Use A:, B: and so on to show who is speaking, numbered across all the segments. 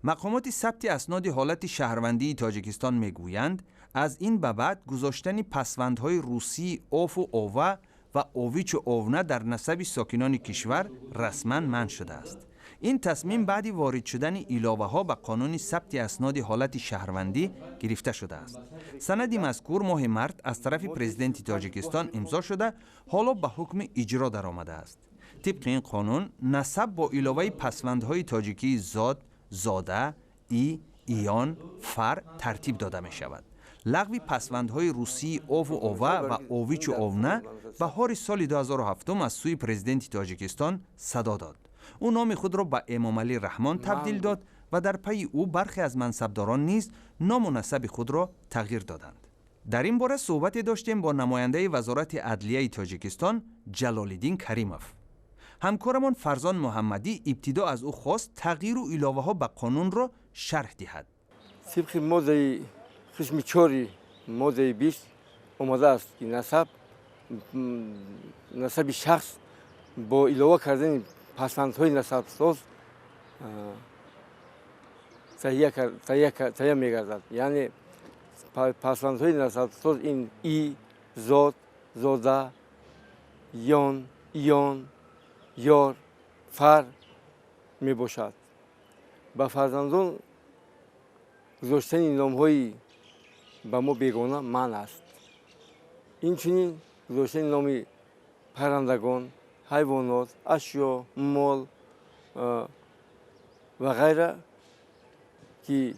A: مقامات ثبت اسناد حالت شهروندی تاجیکستان میگویند از این به بعد گذاشتن پسوندهای روسی اوف و اووا و اوویچ و اوونا در نسب ساکنان کشور رسما منع شده است. این تصمیم بعد وارد شدن علاوه ها به قانون ثبت اسناد حالت شهروندی گرفته شده است. سند مذکور ماه مارس از طرف پرزیدنت تاجیکستان امضا شده، حالا به حکم اجرا درآمده است. طبق این قانون نسب با علاوه پسوندهای تاجیکی زاد، زاده، ایان، فر ترتیب داده می شود. لغو پسوندهای روسی اوف و اووا و اوویچ و اوونا بهار سال 2007 از سوی پرزیدنت تاجیکستان صدا داد. او نام خود را به امامعلی رحمان تبدیل داد و در پی او برخی از منصبداران نیز نام و نسب خود را تغییر دادند. در این باره صحبت داشتیم با نماینده وزارت عدلیه تاجیکستان جلال‌الدین کریموف. همکارمان فرزان محمدی ابتدا از او خواست تغییر و علاوه ها به قانون را شرح دهد.
B: طبق ماده قسم 4 ماده 20 آمده است که نسب شخص با علاوه کردن پسوندهای نسب ساز تهیه می‌گردد. یعنی پسوندهای نسب ساز این زاد، زاده، ایان، یار، فر می باشد. با فرزندان گذاشتن نام‌های به ما بیگانه منع است. اینچنین گذاشتن نام پرندگان، حیوانات، اشیا، مال و غیره که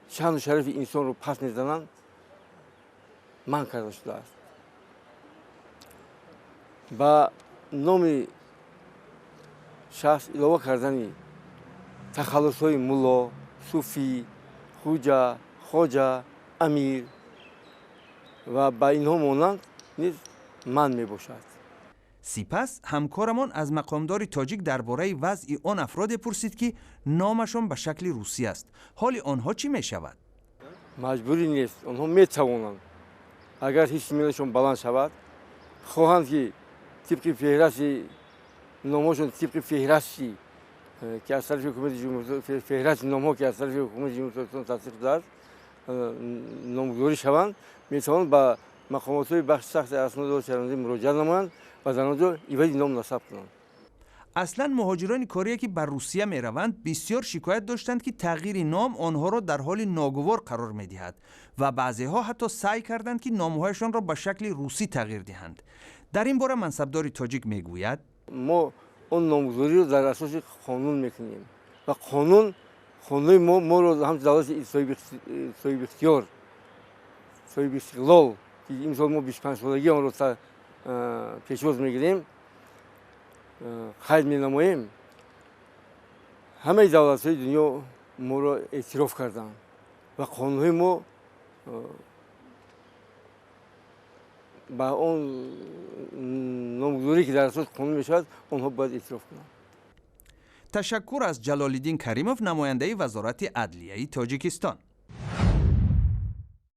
B: شأن و شرف انسان رو پس می‌زنند منع کرده شده است. با نام شخص علاوه کردن تخلص‌های ملا، صوفی، خوجا، خواجه، امیر و با اینها مانند نیز منع میباشد.
A: سپس همکارمان از مقامدار تاجیک درباره وضع آن افراد پرسید که نامشان به شکل روسی است. حال آنها چی می شود؟
B: مجبوری نیست. آنها می توانند اگر هیچ میلشون بلند شود خواهند که طبق فهرست نامشون طبق فهرستی که از طرف حکومت جمهوری فهرست نامها که از طرف حکومت جمهوری تصدیق شده نامگذاری شوند می توانند با مقامات بخش سخت اسناد و شهروندی مراجعه نمایند و در آنجا ایواد نام نصب کنند.
A: اصلا مهاجران کاری که بر روسیه می روند بسیار شکایت داشتند که تغییر نام آنها را در حال ناگوار قرار می دهد و بعضی ها حتی سعی کردند که نامهایشان را به شکل روسی تغییر دهند. در این باره منصبدار تاجیک می گوید
B: ما اون نامگذاری رو در اساس قانون میکنیم و قانون ما رو هم دولت صاحب اختیار صاحب استقلال که این سال ما 25 سالگی آن رو پیشواز میگیریم خیر مینماییم. همه دولت‌های دنیا ما را اعتراف کردند و قانون‌های ما با اون نامگذاری که در اساس قانون میشود آنها باید اعتراف کنند.
A: تشکر از جلال‌الدین کریموف نماینده وزارت عدلیه تاجیکستان.